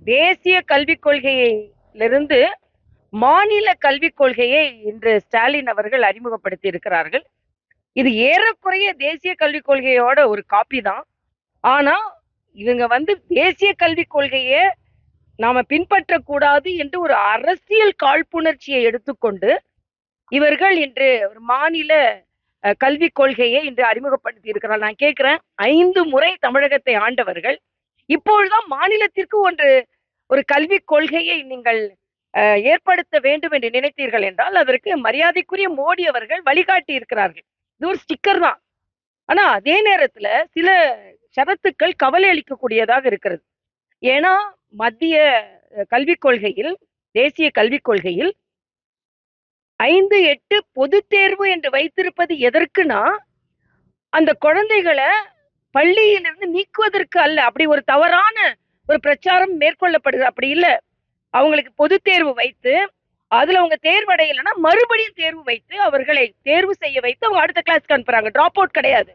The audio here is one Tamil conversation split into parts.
தேசிய கல்விக் கொள்கையிலிருந்து மாநில கல்விக் கொள்கையை இன்று ஸ்டாலின் அவர்கள் அறிமுகப்படுத்தி இருக்கிறார்கள். இது ஏறக்குறைய தேசிய கல்விக் கொள்கையோட ஒரு காப்பி தான். ஆனா இவங்க தேசிய கல்விக் கொள்கையை நாம பின்பற்றக்கூடாது என்று ஒரு அரசியல் காழ்ப்புணர்ச்சியை எடுத்துக்கொண்டு இவர்கள் இன்று ஒரு மாநில கல்விக் கொள்கையை இன்று அறிமுகப்படுத்தி இருக்கிறார். நான் கேட்கிறேன், 5 முறை தமிழகத்தை ஆண்டவர்கள் இப்பொழுதுதான் மாநிலத்திற்கு ஒரு கல்விக் கொள்கையை நீங்கள் ஏற்படுத்த வேண்டும் என்று நினைத்தீர்கள் என்றால் அதற்கு மரியாதைக்குரிய மோடி அவர்கள் வழிகாட்டி இருக்கிறார்கள். இது ஒரு ஸ்டிக்கர் தான். ஆனா அதே நேரத்துல சில ஷரத்துக்கள் கவலை அளிக்கக்கூடியதாக இருக்கிறது. ஏன்னா மத்திய கல்விக் கொள்கையில், தேசிய கல்விக் கொள்கையில் 5-8 பொது தேர்வு என்று வைத்திருப்பது எதற்குனா அந்த குழந்தைகளை பள்ளியிலிருந்து நீக்குவதற்கு அல்ல. அப்படி ஒரு தவறான ஒரு பிரச்சாரம் மேற்கொள்ளப்படுது. அப்படி இல்ல, அவங்களுக்கு பொது தேர்வு வைத்து அதுல அவங்க தேர்வடையலைன்னா மறுபடியும் தேர்வு வைத்து அவர்களை தேர்வு செய்ய வைத்து அவங்க அடுத்த கிளாஸ்க்கு அனுப்புறாங்க. டிராப் அவுட் கிடையாது.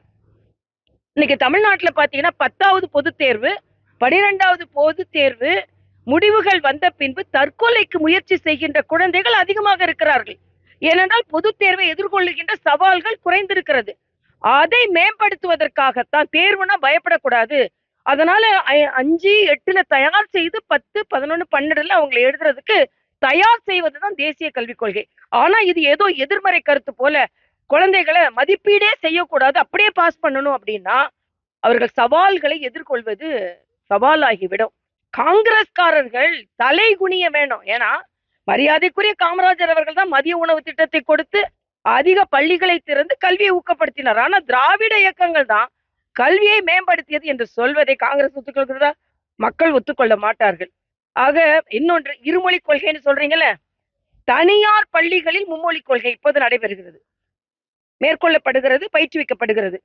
இன்னைக்கு தமிழ்நாட்டுல பாத்தீங்கன்னா 10வது பொது தேர்வு, 12வது பொது தேர்வு முடிவுகள் வந்த பின்பு தற்கொலைக்கு முயற்சி செய்கின்ற குழந்தைகள் அதிகமாக இருக்கிறார்கள். ஏனென்றால் பொது தேர்வை எதிர்கொள்ளுகின்ற சவால்கள் குறைந்திருக்கிறது. அதை மேம்படுத்துவதற்காகத்தான். தேர்வுனா பயப்படக்கூடாது. அதனால 5-8ல தயார் செய்து 10, 11, 12ல அவங்களை எழுதுறதுக்கு தயார் செய்வதுதான் தேசிய கல்விக் கொள்கை. ஆனா இது ஏதோ எதிர்மறை கருத்து போல குழந்தைகளை மதிப்பீடே செய்யக்கூடாது, அப்படியே பாஸ் பண்ணணும் அப்படின்னா அவர்கள் சவால்களை எதிர்கொள்வது சவாலாகிவிடும். காங்கிரஸ்காரர்கள் தலை குனிய வேணும். ஏன்னா மரியாதைக்குரிய காமராஜர் அவர்கள் தான் மதிய உணவு திட்டத்தை கொடுத்து அதிக பள்ளிகளை திறந்து கல்வியை ஊக்கப்படுத்தினார். ஆனா திராவிட இயக்கங்கள் தான் கல்வியை மேம்படுத்தியது என்று சொல்வதை காங்கிரஸ் ஒத்துக்கொள்கிறதா? மக்கள் ஒத்துக்கொள்ள மாட்டார்கள். ஆக இன்னொன்று, இருமொழி கொள்கைன்னு சொல்றீங்கல்ல, தனியார் பள்ளிகளில் மும்மொழி கொள்கை இப்போது நடைபெறுகிறது, மேற்கொள்ளப்படுகிறது, பயிற்றுவிக்கப்படுகிறது.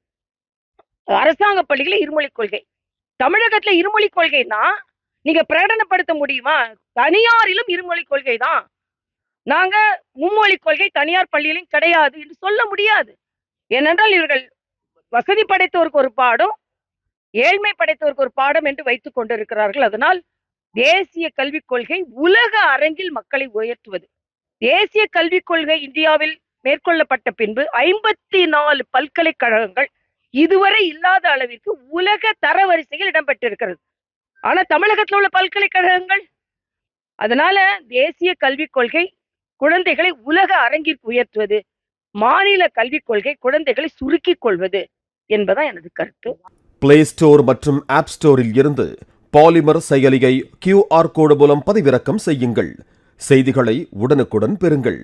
அரசாங்க பள்ளிகளில் இருமொழி கொள்கை. தமிழகத்துல இருமொழி கொள்கைன்னா நீங்க பிரகடனப்படுத்த முடியுமா? தனியாரிலும் இருமொழி கொள்கை தான். நாங்க மும்மொழி கொள்கை தனியார் பள்ளியிலும் கிடையாது என்று சொல்ல முடியாது. ஏனென்றால் இவர்கள் வசதி படைத்தவருக்கு ஒரு பாடம், ஏழ்மை படைத்தவருக்கு ஒரு பாடம் என்று வைத்துக் கொண்டிருக்கிறார்கள். அதனால் தேசிய கல்விக் கொள்கை உலக அரங்கில் மக்களை உயர்த்துவது. தேசிய கல்விக் கொள்கை இந்தியாவில் மேற்கொள்ளப்பட்ட பின்பு 54 பல்கலைக்கழகங்கள் இதுவரை இல்லாத அளவிற்கு உலக தரவரிசையில் இடம்பெற்றிருக்கிறது. ஆனா தமிழகத்தில் உள்ள பல்கலைக்கழகங்கள். அதனால தேசிய கல்விக் கொள்கை குழந்தைகளை உலக அரங்கிற்கு உயர்த்துவது, மாநில கல்விக் கொள்கை குழந்தைகளை சுருக்கிக் கொள்வது என்பதான் எனது கருத்து. பிளே ஸ்டோர் மற்றும் ஆப் ஸ்டோரில் இருந்து பாலிமர் செயலியை QR கோடு மூலம் பதிவிறக்கம் செய்யுங்கள். செய்திகளை உடனுக்குடன் பெறுங்கள்.